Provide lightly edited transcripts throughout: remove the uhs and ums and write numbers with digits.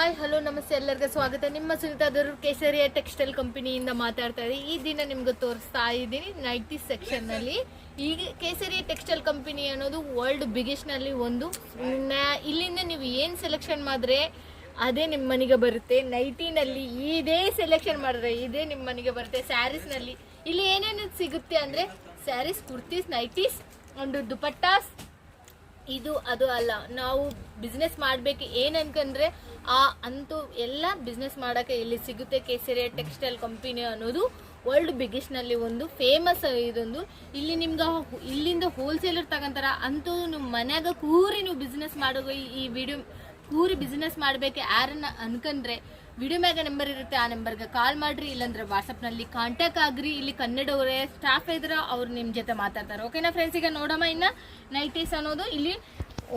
Hi hello ನಮಸ್ತೆ ಎಲ್ಲರಿಗೂ ಸ್ವಾಗತ. ನಿಮ್ಮ ಸುನಿತಾದವರು ಕೇಸರಿಯ ಟೆಕ್ಸ್ಟೈಲ್ ಕಂಪನಿಯಿಂದ ಮಾತಾಡ್ತಾ ಇದ್ದೀನಿ. ಈ ದಿನ ನಿಮ್ಗೆ ತೋರಿಸ್ತಾ ಇದ್ದೀನಿ ನೈಟಿ ಸೆಕ್ಷನ್ನಲ್ಲಿ. ಈಗ ಕೇಸರಿಯ ಟೆಕ್ಸ್ಟೈಲ್ ಕಂಪನಿ ಅನ್ನೋದು ವರ್ಲ್ಡ್ ಬಿಗ್ಗೆಸ್ಟ್ನಲ್ಲಿ ಒಂದು. ಇಲ್ಲಿಂದ ನೀವು ಏನು ಸೆಲೆಕ್ಷನ್ ಮಾಡಿದ್ರೆ ಅದೇ ನಿಮ್ಮ ಮನೆಗೆ ಬರುತ್ತೆ. ನೈಟಿನಲ್ಲಿ ಇದೇ ಸೆಲೆಕ್ಷನ್ ಮಾಡಿದ್ರೆ ಇದೇ ನಿಮ್ಮ ಮನೆಗೆ ಬರುತ್ತೆ. ಸ್ಯಾರೀಸ್ನಲ್ಲಿ ಇಲ್ಲಿ ಏನೇನು ಸಿಗುತ್ತೆ ಅಂದರೆ ಸ್ಯಾರೀಸ್, ಕುರ್ತೀಸ್, ನೈಟೀಸ್ ಒಂದು ದುಪಟ್ಟಾಸ್. ಇದು ಅದು ಅಲ್ಲ, ನಾವು ಬಿಸ್ನೆಸ್ ಮಾಡಬೇಕು ಏನು ಅನ್ಕಂದ್ರೆ ಅಂತೂ ಎಲ್ಲ ಬಿಸ್ನೆಸ್ ಮಾಡೋಕ್ಕೆ ಇಲ್ಲಿ ಸಿಗುತ್ತೆ. ಕೇಸರಿಯ ಟೆಕ್ಸ್ಟೈಲ್ ಕಂಪನಿ ಅನ್ನೋದು ವರ್ಲ್ಡ್ ಬಿಗ್ಗೆಸ್ಟ್ನಲ್ಲಿ ಒಂದು ಫೇಮಸ್ ಇದೊಂದು. ಇಲ್ಲಿ ನಿಮ್ಗೆ ಇಲ್ಲಿಂದ ಹೋಲ್ಸೇಲರ್ ತಗೊಂತಾರ. ಅಂತೂ ನಿಮ್ಮ ಮನ್ಯಾಗ ಕೂರಿ ನೀವು ಬಿಸ್ನೆಸ್ ಮಾಡೋ ಈ ವಿಡಿಯೋ ಕೂರಿ ಬಿಸ್ನೆಸ್ ಮಾಡಬೇಕು ಯಾರನ್ನ ಅನ್ಕಂಡ್ರೆ ವಿಡಿಯೋ ಮ್ಯಾಗ ನಂಬರ್ ಇರುತ್ತೆ, ಆ ನಂಬರ್ಗೆ ಕಾಲ್ ಮಾಡ್ರಿ, ಇಲ್ಲಾಂದ್ರೆ ವಾಟ್ಸಪ್ನಲ್ಲಿ ಕಾಂಟ್ಯಾಕ್ಟ್ ಆಗ್ರಿ. ಇಲ್ಲಿ ಕನ್ನಡವರೇ ಸ್ಟಾಫ್ ಇದ್ರೆ ಅವ್ರು ನಿಮ್ಮ ಜೊತೆ ಮಾತಾಡ್ತಾರೆ. ಓಕೆನಾ ಫ್ರೆಂಡ್ಸ್? ಈಗ ನೋಡಮ್ಮ, ಇನ್ನು ನೈಟೀಸ್ ಅನ್ನೋದು ಇಲ್ಲಿ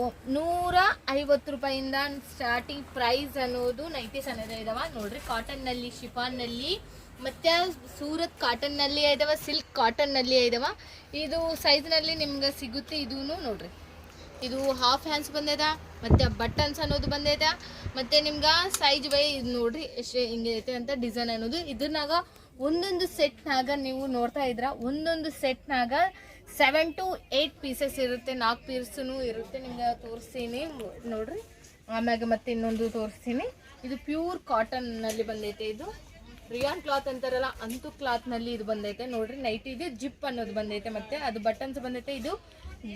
150 ರೂಪಾಯಿಂದ ಸ್ಟಾರ್ಟಿಂಗ್ ಪ್ರೈಸ್ ಅನ್ನೋದು ನೈಟೀಸ್ ಅನ್ನೋದು ಇದಾವ ನೋಡ್ರಿ. ಕಾಟನ್ನಲ್ಲಿ, ಶಿಫಾನ್ನಲ್ಲಿ, ಮತ್ತೆ ಸೂರತ್ ಕಾಟನ್ನಲ್ಲಿ ಇದಾವ, ಸಿಲ್ಕ್ ಕಾಟನ್ನಲ್ಲಿ ಇದಾವ. ಇದು ಸೈಜ್ನಲ್ಲಿ ನಿಮ್ಗೆ ಸಿಗುತ್ತೆ. ಇದೂ ನೋಡ್ರಿ, ಇದು ಹಾಫ್ ಹ್ಯಾಂಡ್ಸ್ ಬಂದದ, ಮತ್ತೆ ಬಟನ್ಸ್ ಅನ್ನೋದು ಬಂದೈತ, ಮತ್ತೆ ನಿಮ್ಗೆ ಸೈಜ್ ವೈ ಇದು ನೋಡ್ರಿ ಎಷ್ಟು ಹಿಂಗೆ ಐತೆ ಅಂತ ಡಿಸೈನ್ ಅನ್ನೋದು. ಇದ್ರನಾಗ ಒಂದೊಂದು ಸೆಟ್ನಾಗ ನೀವು ನೋಡ್ತಾ ಇದ್ರ ಒಂದೊಂದು ಸೆಟ್ನಾಗ 7 to 8 ಪೀಸಸ್ ಇರುತ್ತೆ. 4 ಪೀಸೂ ಇರುತ್ತೆ. ನಿಮ್ಗೆ ತೋರಿಸ್ತೀನಿ ನೋಡ್ರಿ. ಆಮ್ಯಾಗ ಮತ್ತೆ ಇನ್ನೊಂದು ತೋರಿಸ್ತೀನಿ. ಇದು ಪ್ಯೂರ್ ಕಾಟನ್ನಲ್ಲಿ ಬಂದೈತೆ. ಇದು ರಿಯಾನ್ ಕ್ಲಾತ್ ಅಂತಾರಲ್ಲ ಅಂತೂ ಕ್ಲಾತ್ನಲ್ಲಿ ಇದು ಬಂದೈತೆ ನೋಡ್ರಿ. ನೈಟ್ ಇದು ಜಿಪ್ ಅನ್ನೋದು ಬಂದೈತೆ, ಮತ್ತೆ ಅದು ಬಟನ್ಸ್ ಬಂದೈತೆ, ಇದು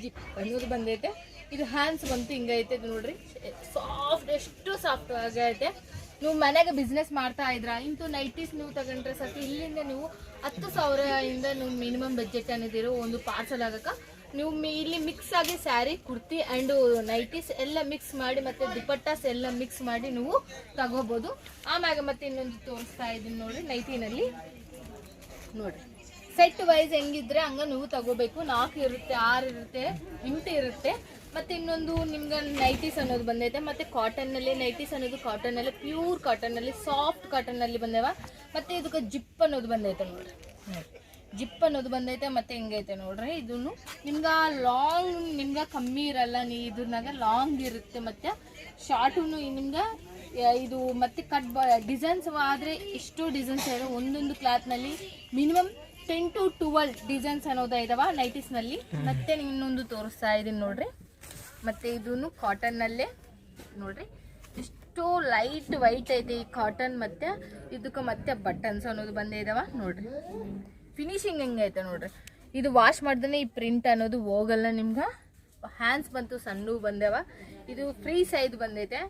ಜಿಪ್ ಅನ್ನೋದು ಬಂದೈತೆ. ಇದು ಹ್ಯಾಂಡ್ಸ್ ಬಂತು ಹಿಂಗೈತೆ ನೋಡ್ರಿ. ಸಾಫ್ಟ್, ಎಷ್ಟು ಸಾಫ್ಟ್ ಆಗೈತೆ. ನೀವು ಮನೆಗೆ ಬಿಸ್ನೆಸ್ ಮಾಡ್ತಾ ಇದ್ರ ಇಂತೂ ನೈಟೀಸ್ ನೀವು ತಗೊಂಡ್ರೆ ಸಾಕು. ಇಲ್ಲಿಂದ ನೀವು 10,000 ನೀವು ಮಿನಿಮಮ್ ಬಜೆಟ್ ಅನ್ನೋದಿರೋ ಒಂದು ಪಾರ್ಸಲ್ ಆಗಕ್ಕೆ ನೀವು ಇಲ್ಲಿ ಮಿಕ್ಸ್ ಆಗಿ ಸ್ಯಾರಿ, ಕುರ್ತಿ ಆ್ಯಂಡ್ ನೈಟೀಸ್ ಎಲ್ಲ ಮಿಕ್ಸ್ ಮಾಡಿ, ಮತ್ತೆ ದುಪಟ್ಟಾಸ್ ಎಲ್ಲ ಮಿಕ್ಸ್ ಮಾಡಿ ನೀವು ತಗೋಬೋದು. ಆಮ್ಯಾಗ ಮತ್ತೆ ಇನ್ನೊಂದು ತೋರಿಸ್ತಾ ಇದ್ದೀನಿ ನೋಡ್ರಿ. ನೈಟಿನಲ್ಲಿ ನೋಡ್ರಿ ಸೆಟ್ ವೈಸ್ ಹೆಂಗಿದ್ರೆ ಹಂಗ ನೀವು ತಗೋಬೇಕು. 4 ಇರುತ್ತೆ, 6 ಇರುತ್ತೆ, 8 ಇರುತ್ತೆ. ಮತ್ತೆ ಇನ್ನೊಂದು ನಿಮ್ಗೆ ನೈಟೀಸ್ ಅನ್ನೋದು ಬಂದೈತೆ. ಮತ್ತೆ ಕಾಟನ್ನಲ್ಲಿ ನೈಟೀಸ್ ಅನ್ನೋದು ಕಾಟನ್ನಲ್ಲಿ ಪ್ಯೂರ್ ಕಾಟನ್ನಲ್ಲಿ ಸಾಫ್ಟ್ ಕಾಟನ್ನಲ್ಲಿ ಬಂದೇವ. ಮತ್ತೆ ಇದಕ್ಕೆ ಜಿಪ್ ಅನ್ನೋದು ಬಂದೈತೆ ನೋಡ್ರಿ. ಜಿಪ್ ಅನ್ನೋದು ಬಂದೈತೆ. ಮತ್ತೆ ಹಿಂಗೈತೆ ನೋಡ್ರಿ. ಇದನ್ನು ನಿಮ್ಗೆ ಲಾಂಗ್ ನಿಮ್ಗೆ ಕಮ್ಮಿ ಇರಲ್ಲ, ಇದ್ರನಾಗ ಲಾಂಗ್ ಇರುತ್ತೆ, ಮತ್ತೆ ಶಾರ್ಟು ನಿಮ್ಗೆ ಇದು ಮತ್ತೆ ಕಟ್ ಡಿಸೈನ್ಸ್ ಆದರೆ ಇಷ್ಟು ಡಿಸೈನ್ಸ್ ಇದೆ ಒಂದೊಂದು ಕ್ಲಾತ್ನಲ್ಲಿ. ಮಿನಿಮಮ್ 10 to 12 ಡಿಸೈನ್ಸ್ ಅನ್ನೋದು ಇದಾವ ನೈಟೀಸ್ನಲ್ಲಿ. ಮತ್ತೆ ಇನ್ನೊಂದು ತೋರಿಸ್ತಾ ಇದೀನಿ ನೋಡ್ರಿ. ಮತ್ತೆ ಇದೂ ಕಾಟನ್ನಲ್ಲೇ ನೋಡ್ರಿ. ಇಷ್ಟು ಲೈಟ್ ವೈಟ್ ಐತೆ ಈ ಕಾಟನ್. ಮತ್ತೆ ಇದಕ್ಕೆ ಮತ್ತೆ ಬಟನ್ಸ್ ಅನ್ನೋದು ಬಂದೇ ಇದಾವ ನೋಡ್ರಿ. ಫಿನಿಶಿಂಗ್ ಹೆಂಗೈತೆ ನೋಡ್ರಿ. ಇದು ವಾಶ್ ಮಾಡ್ದೇ ಈ ಪ್ರಿಂಟ್ ಅನ್ನೋದು ಹೋಗಲ್ಲ. ನಿಮ್ಗೆ ಹ್ಯಾಂಡ್ಸ್ ಬಂತು ಸಣ್ಣ ಬಂದೇವ. ಇದು ಫ್ರೀ ಸೈಜ್ ಬಂದೈತೆ.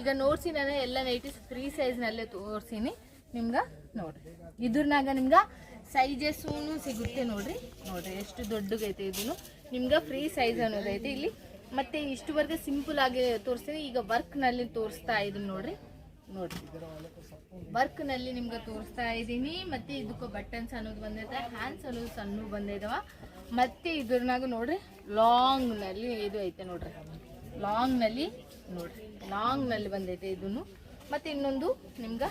ಈಗ ನೋಡ್ಸಿ ನಾನು ಎಲ್ಲ ನೈಟೀಸ್ ಫ್ರೀ ಸೈಜ್ನಲ್ಲೇ ತೋರಿಸೀನಿ ನಿಮ್ಗೆ ನೋಡ್ರಿ. ಇದ್ರನಾಗ ನಿಮ್ಗೆ ಸೈಜಸ್ಸೂ ಸಿಗುತ್ತೆ ನೋಡ್ರಿ. ನೋಡ್ರಿ ಎಷ್ಟು ದೊಡ್ಡಗೈತೆ. ಇದನ್ನು ನಿಮ್ಗೆ ಫ್ರೀ ಸೈಜ್ ಅನ್ನೋದೈತೆ ಇಲ್ಲಿ. ಮತ್ತೆ ಇಷ್ಟುವರೆಗೆ ಸಿಂಪಲ್ ಆಗಿ ತೋರಿಸ್ತೀನಿ. ಈಗ ವರ್ಕ್ನಲ್ಲಿ ತೋರಿಸ್ತಾ ಇದೀನಿ ನೋಡ್ರಿ. ನೋಡ್ರಿ ವರ್ಕ್ನಲ್ಲಿ ನಿಮ್ಗೆ ತೋರಿಸ್ತಾ ಇದ್ದೀನಿ. ಮತ್ತೆ ಇದಕ್ಕೆ ಬಟನ್ಸ್ ಅನ್ನೋದು ಬಂದೈತೆ, ಹ್ಯಾಂಡ್ಸ್ ಅನ್ನೋದು ಸಣ್ಣ ಬಂದಿದಾವ. ಮತ್ತೆ ಇದ್ರನಾಗ ನೋಡ್ರಿ ಲಾಂಗ್ನಲ್ಲಿ ಇದು ಐತೆ ನೋಡ್ರಿ. ಲಾಂಗ್ನಲ್ಲಿ ನೋಡ್ರಿ, ಲಾಂಗ್ನಲ್ಲಿ ಬಂದೈತೆ ಇದನ್ನು. ಮತ್ತೆ ಇನ್ನೊಂದು ನಿಮ್ಗೆ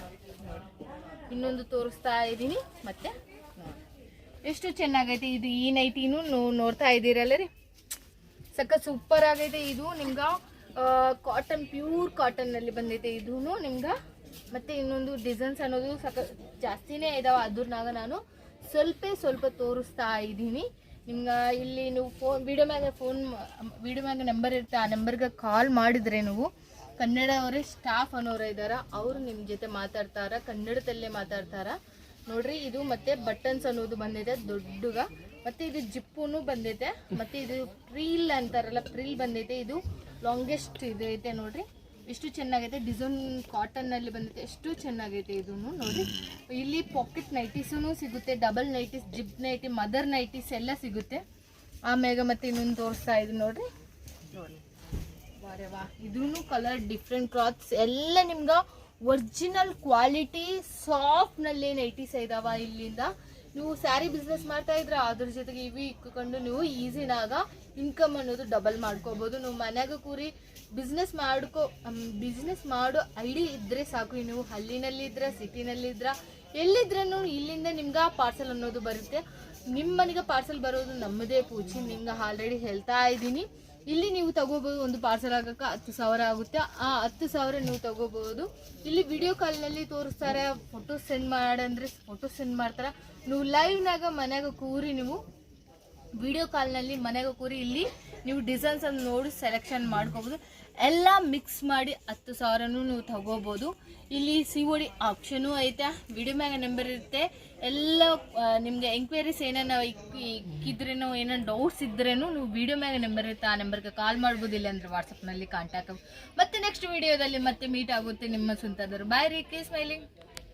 ಇನ್ನೊಂದು ತೋರಿಸ್ತಾ ಇದ್ದೀನಿ. ಮತ್ತೆ ಎಷ್ಟು ಚೆನ್ನಾಗೈತೆ ಇದು. ಈ ನೈಟಿನೂ ನೋಡ್ತಾ ಇದ್ದೀರಲ್ಲ ರೀ, ಸಖತ್ ಸೂಪರ್ ಆಗೈತೆ. ಇದು ನಿಮ್ಗೆ ಕಾಟನ್, ಪ್ಯೂರ್ ಕಾಟನ್ನಲ್ಲಿ ಬಂದೈತೆ ಇದೂ ನಿಮ್ಗೆ. ಮತ್ತೆ ಇನ್ನೊಂದು ಡಿಸೈನ್ಸ್ ಅನ್ನೋದು ಸಖತ್ ಜಾಸ್ತಿನೇ ಇದಾವೆ. ಅದ್ರನಾಗ ನಾನು ಸ್ವಲ್ಪ ತೋರಿಸ್ತಾ ಇದ್ದೀನಿ ನಿಮ್ಗೆ. ಇಲ್ಲಿ ನೀವು ವಿಡಿಯೋ ಮ್ಯಾಗ ನಂಬರ್ ಇರುತ್ತೆ, ಆ ನಂಬರ್ಗೆ ಕಾಲ್ ಮಾಡಿದರೆ ನೀವು ಕನ್ನಡವರೇ ಸ್ಟಾಫ್ ಅನ್ನೋರು ಇದ್ದಾರ, ಅವರು ನಿಮ್ಮ ಜೊತೆ ಮಾತಾಡ್ತಾರ, ಕನ್ನಡದಲ್ಲೇ ಮಾತಾಡ್ತಾರ ನೋಡ್ರಿ. ಇದು ಮತ್ತೆ ಬಟನ್ಸ್ ಅನ್ನೋದು ಬಂದೈತೆ ದೊಡ್ಡಗ. ಮತ್ತೆ ಇದು ಜಿಪ್ಪೂ ಬಂದೈತೆ. ಮತ್ತೆ ಇದು ಪ್ರಿಲ್ ಅಂತಾರಲ್ಲ, ಪ್ರಿಲ್ ಬಂದೈತೆ. ಇದು ಲಾಂಗೆಸ್ಟ್ ಇದು ಐತೆ ನೋಡ್ರಿ. ಎಷ್ಟು ಚೆನ್ನಾಗೈತೆ. ಡಿಸೈನ್ ಕಾಟನ್ನಲ್ಲಿ ಬಂದೈತೆ, ಎಷ್ಟು ಚೆನ್ನಾಗೈತೆ ಇದೂ ನೋಡ್ರಿ. ಇಲ್ಲಿ ಪಾಕೆಟ್ ನೈಟೀಸೂ ಸಿಗುತ್ತೆ, double nighties, zip nighty, mother nighties ಎಲ್ಲ ಸಿಗುತ್ತೆ. ಆಮ್ಯಾಗ ಮತ್ತೆ ಇನ್ನೊಂದು ತೋರಿಸ್ತಾ ಇದ್ದೀನಿ ನೋಡ್ರಿ. ನೋಡಿ ವಾ, ಇದೂ ಕಲರ್ ಡಿಫ್ರೆಂಟ್ ಕ್ಲಾತ್ಸ್ ಎಲ್ಲ ನಿಮ್ಗೆ ಒರಿಜಿನಲ್ ಕ್ವಾಲಿಟಿ ಸಾಫ್ಟ್ನಲ್ಲಿ ನೈಟೀಸ್ ಇದಾವ. ಇಲ್ಲಿಂದ ನೀವು ಸ್ಯಾರಿ ಬಿಸ್ನೆಸ್ ಮಾಡ್ತಾ ಇದ್ರೆ ಅದ್ರ ಜೊತೆಗೆ ಇವು ಇಕ್ಕೊಂಡು ನೀವು ಈಸಿನಾಗ ಇನ್ಕಮ್ ಅನ್ನೋದು ಡಬಲ್ ಮಾಡ್ಕೋಬೋದು. ನೀವು ಮನ್ಯಾಗ ಕೂರಿ ಬಿಸ್ನೆಸ್ ಮಾಡೋ ಐಡಿ ಇದ್ರೆ ಸಾಕು. ನೀವು ಹಳ್ಳಿನಲ್ಲಿ ಇದ್ರೆ, ಸಿಟಿನಲ್ಲಿ ಇದ್ರೆ, ಎಲ್ಲಿದ್ರೂ ಇಲ್ಲಿಂದ ನಿಮ್ಗೆ ಪಾರ್ಸಲ್ ಅನ್ನೋದು ಬರುತ್ತೆ. ನಿಮ್ಮ ಮನೆಗೆ ಪಾರ್ಸಲ್ ಬರೋದು ನಮ್ಮದೇ ಪೂಜಿ. ನಿಮ್ಗೆ ಆಲ್ರೆಡಿ ಹೇಳ್ತಾ ಇದ್ದೀನಿ. ಇಲ್ಲಿ ನೀವು ತಗೋಬಹುದು. ಒಂದು ಪಾರ್ಸಲ್ ಆಗಕ್ಕೆ 10,000 ಆಗುತ್ತೆ. ಆ 10,000 ನೀವು ತಗೋಬಹುದು. ಇಲ್ಲಿ ವಿಡಿಯೋ ಕಾಲ್ನಲ್ಲಿ ತೋರಿಸ್ತಾರೆ, ಫೋಟೋ ಸೆಂಡ್ ಮಾಡಂದ್ರೆ ಫೋಟೋ ಸೆಂಡ್ ಮಾಡ್ತಾರೆ. ನೀವು ಲೈವ್ನಾಗ ಮನ್ಯಾಗ ಕೂರಿ ನೀವು ವಿಡಿಯೋ ಕಾಲ್ನಲ್ಲಿ ಮನೆಗೆ ಕೂರಿ ಇಲ್ಲಿ ನೀವು ಡಿಸೈನ್ಸ್ ಅನ್ನು ನೋಡಿ ಸೆಲೆಕ್ಷನ್ ಮಾಡ್ಕೋಬೋದು. ಎಲ್ಲ ಮಿಕ್ಸ್ ಮಾಡಿ 10,000 ನೀವು ತಗೋಬೋದು. ಇಲ್ಲಿ COD ಆಪ್ಷನು ಐತೆ. ವಿಡಿಯೋ ಮ್ಯಾಗ ನಂಬರ್ ಇರುತ್ತೆ. ಎಲ್ಲ ನಿಮಗೆ ಎಂಕ್ವೈರೀಸ್ ಏನೇನು ಇಕ್ಕಿದ್ರೇನೋ ಏನೇನು ಡೌಟ್ಸ್ ಇದ್ರೇನು ನೀವು ವಿಡಿಯೋ ಮ್ಯಾಗ ನಂಬರ್ ಇರುತ್ತೆ, ಆ ನಂಬರ್ಗೆ ಕಾಲ್ ಮಾಡ್ಬೋದು. ಇಲ್ಲ ಅಂದರೆ ವಾಟ್ಸಪ್ನಲ್ಲಿ ಕಾಂಟ್ಯಾಕ್ಟ್. ಮತ್ತೆ ನೆಕ್ಸ್ಟ್ ವಿಡಿಯೋದಲ್ಲಿ ಮತ್ತೆ ಮೀಟ್ ಆಗುತ್ತೆ ನಿಮ್ಮ ಸ್ವಂತದವರು. ಬಾಯ್ ರೀ, ಕೀ ಸ್ಮೈಲಿಂಗ್.